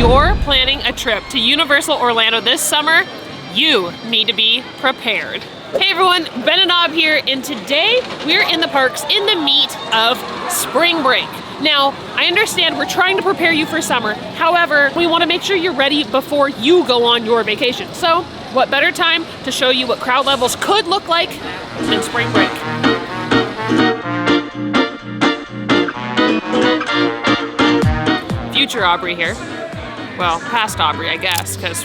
you're planning a trip to Universal Orlando this summer, you need to be prepared. Hey everyone, Ben and Nob here, and today we're in the parks in the meat of spring break. Now, I understand we're trying to prepare you for summer. However, we want to make sure you're ready before you go on your vacation. So, what better time to show you what crowd levels could look like than spring break? Future Aubrey here. Well, past Aubrey, I guess, because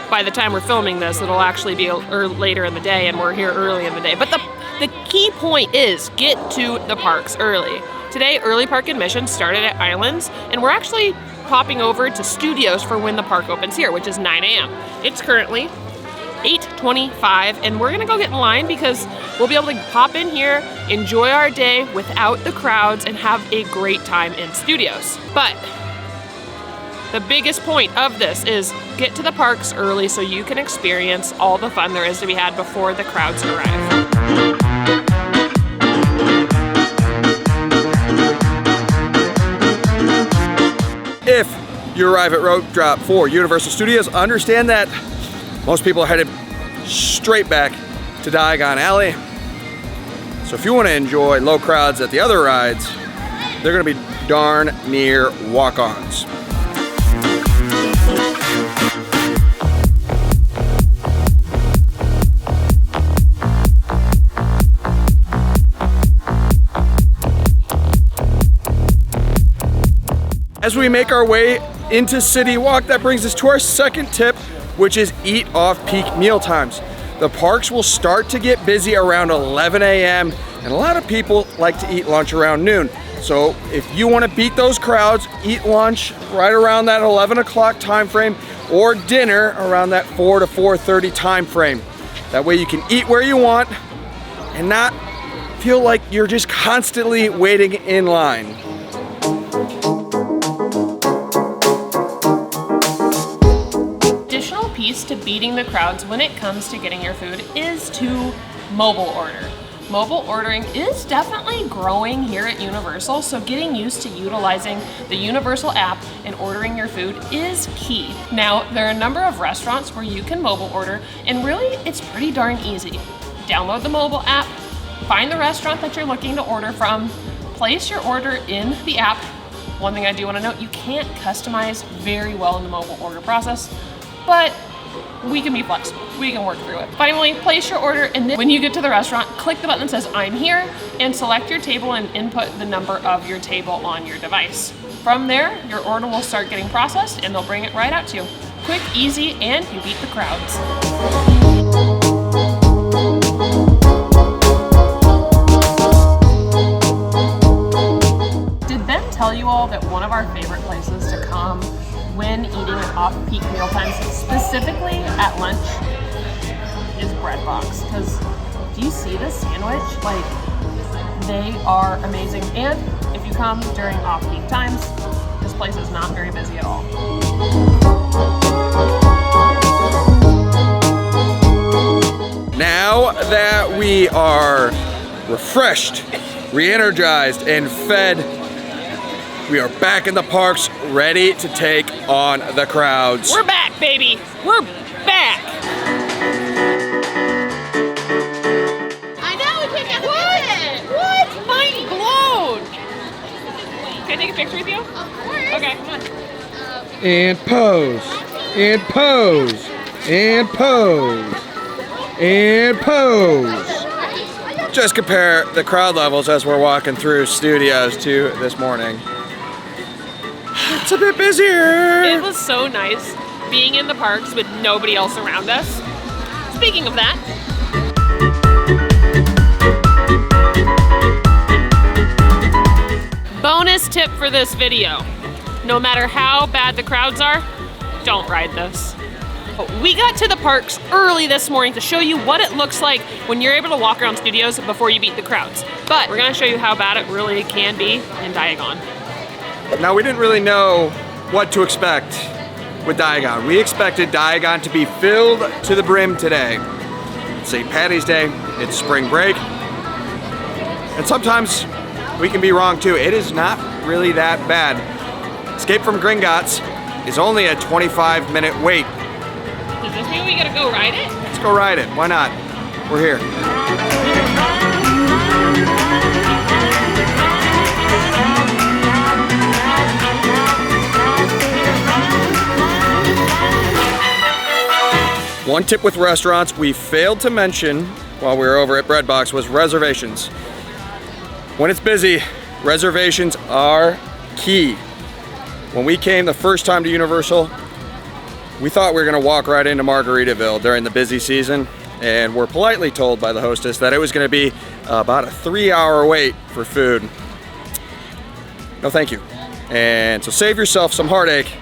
by the time we're filming this, it'll actually be later in the day, and we're here early in the day. But the key point is get to the parks early. Today, early park admission started at Islands, and we're actually popping over to Studios for when the park opens here, which is 9 a.m. It's currently 8:25, and we're gonna go get in line because we'll be able to pop in here, enjoy our day without the crowds, and have a great time in Studios. But the biggest point of this is get to the parks early so you can experience all the fun there is to be had before the crowds arrive. If you arrive at road drop for Universal Studios, understand that most people are headed straight back to Diagon Alley. So if you want to enjoy low crowds at the other rides, they're going to be darn near walk-ons. As we make our way into City Walk, that brings us to our second tip, which is eat off peak meal times. The parks will start to get busy around 11 a.m. and a lot of people like to eat lunch around noon. So if you want to beat those crowds, eat lunch right around that 11 o'clock time frame or dinner around that 4 to 4:30 time frame. That way you can eat where you want and not feel like you're just constantly waiting in line. Piece to beating the crowds when it comes to getting your food is to mobile order. Mobile ordering is definitely growing here at Universal, so getting used to utilizing the Universal app and ordering your food is key. Now, there are a number of restaurants where you can mobile order, and really it's pretty darn easy. Download the mobile app, find the restaurant that you're looking to order from, place your order in the app. One thing I do want to note, you can't customize very well in the mobile order process, but we can be flexible. We can work through it. Finally, place your order, and then when you get to the restaurant, click the button that says I'm here and select your table and input the number of your table on your device. From there, your order will start getting processed and they'll bring it right out to you. Quick, easy, and you beat the crowds. Did Ben tell you all that one of our favorite places to come when eating at off-peak meal times, specifically at lunch, is Bread Box? Because do you see this sandwich? Like, they are amazing. And if you come during off-peak times, this place is not very busy at all. Now that we are refreshed, re-energized, and fed, we are back in the parks, ready to take on the crowds. We're back, baby. We're back. I know, we can't get the picture. What? Mind blown. Can I take a picture with you? Of course. Okay, come on. And pose, and pose, and pose, and pose. Just compare the crowd levels as we're walking through Studios to this morning. It's a bit busier. It was so nice being in the parks with nobody else around us. Speaking of that, bonus tip for this video. No matter how bad the crowds are, don't ride this. We got to the parks early this morning to show you what it looks like when you're able to walk around Studios before you beat the crowds. But we're gonna show you how bad it really can be in Diagon. Now, we didn't really know what to expect with Diagon. We expected Diagon to be filled to the brim today. It's St. Patty's Day, it's spring break, and sometimes we can be wrong too. It is not really that bad. Escape from Gringotts is only a 25-minute wait. Does this mean we gotta go ride it? Let's go ride it. Why not? We're here. One tip with restaurants we failed to mention while we were over at Breadbox was reservations. When it's busy, reservations are key. When we came the first time to Universal, we thought we were gonna walk right into Margaritaville during the busy season, and we're politely told by the hostess that it was gonna be about a 3-hour wait for food. No thank you. And so save yourself some heartache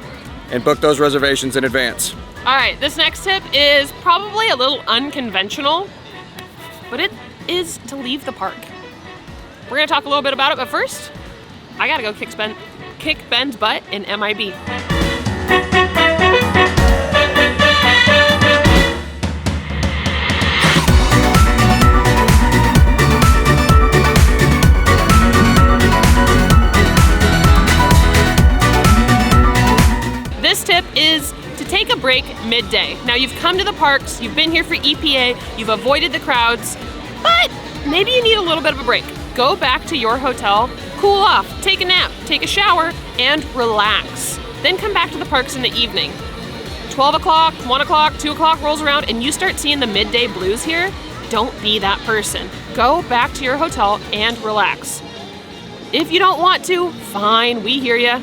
and book those reservations in advance. All right, this next tip is probably a little unconventional, but it is to leave the park. We're gonna talk a little bit about it, but first, I gotta go kick Ben's butt in MIB. This tip is to take a break midday. Now you've come to the parks, you've been here for EPA, you've avoided the crowds, but maybe you need a little bit of a break. Go back to your hotel, cool off, take a nap, take a shower, and relax. Then come back to the parks in the evening. 12 o'clock, 1 o'clock, 2 o'clock rolls around and you start seeing the midday blues here. Don't be that person. Go back to your hotel and relax. If you don't want to, fine, we hear ya.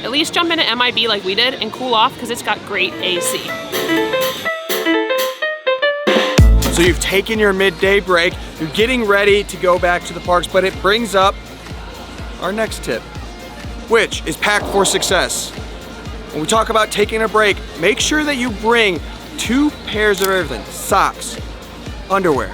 At least jump into MIB like we did and cool off because it's got great AC. So you've taken your midday break, you're getting ready to go back to the parks, but it brings up our next tip, which is pack for success. When we talk about taking a break, make sure that you bring 2 pairs of everything: socks, underwear,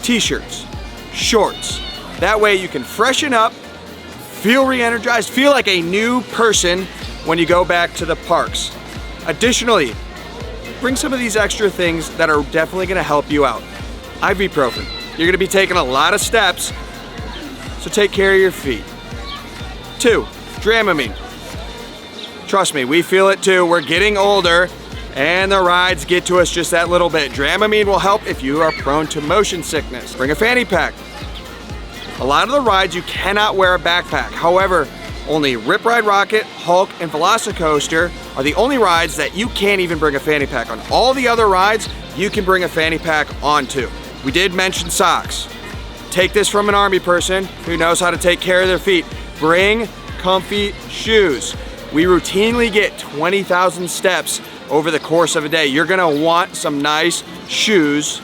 t-shirts, shorts. That way you can freshen up, feel re-energized, feel like a new person when you go back to the parks. Additionally, bring some of these extra things that are definitely gonna help you out. Ibuprofen. You're gonna be taking a lot of steps, so take care of your feet. 2, Dramamine. Trust me, we feel it too. We're getting older and the rides get to us just that little bit. Dramamine will help if you are prone to motion sickness. Bring a fanny pack. A lot of the rides you cannot wear a backpack. However, only Rip Ride Rocket, Hulk, and Velocicoaster are the only rides that you can't even bring a fanny pack on. All the other rides, you can bring a fanny pack onto. We did mention socks. Take this from an Army person who knows how to take care of their feet. Bring comfy shoes. We routinely get 20,000 steps over the course of a day. You're gonna want some nice shoes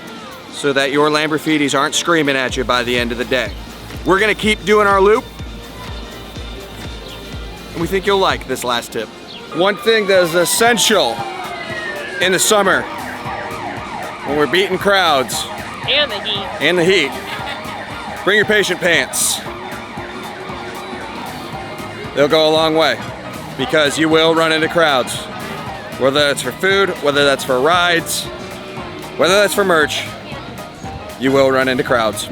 so that your Lamborghinis aren't screaming at you by the end of the day. We're gonna keep doing our loop, and we think you'll like this last tip. One thing that is essential in the summer when we're beating crowds And the heat. and the heat, bring your patient pants. They'll go a long way because you will run into crowds. Whether that's for food, whether that's for rides, whether that's for merch, you will run into crowds.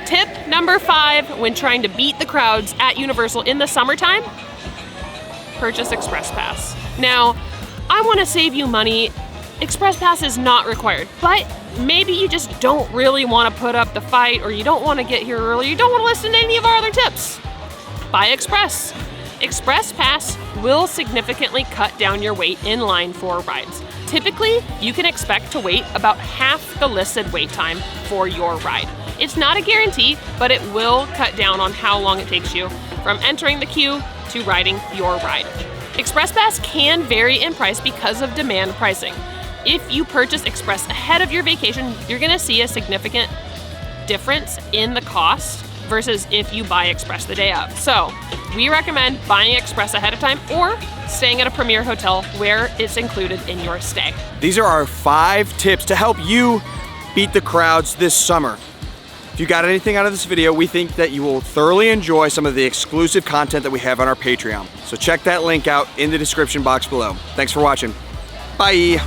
Tip number 5 when trying to beat the crowds at Universal in the summertime, purchase Express Pass. Now, I want to save you money. Express Pass is not required, but maybe you just don't really want to put up the fight, or you don't want to get here early, you don't want to listen to any of our other tips. Buy Express. Express Pass will significantly cut down your wait in line for rides. Typically, you can expect to wait about half the listed wait time for your ride. It's not a guarantee, but it will cut down on how long it takes you from entering the queue to riding your ride. Express Pass can vary in price because of demand pricing. If you purchase Express ahead of your vacation, you're gonna see a significant difference in the cost versus if you buy Express the day of. So we recommend buying Express ahead of time or staying at a premier hotel where it's included in your stay. These are our 5 tips to help you beat the crowds this summer. If you got anything out of this video, we think that you will thoroughly enjoy some of the exclusive content that we have on our Patreon. So check that link out in the description box below. Thanks for watching. Bye.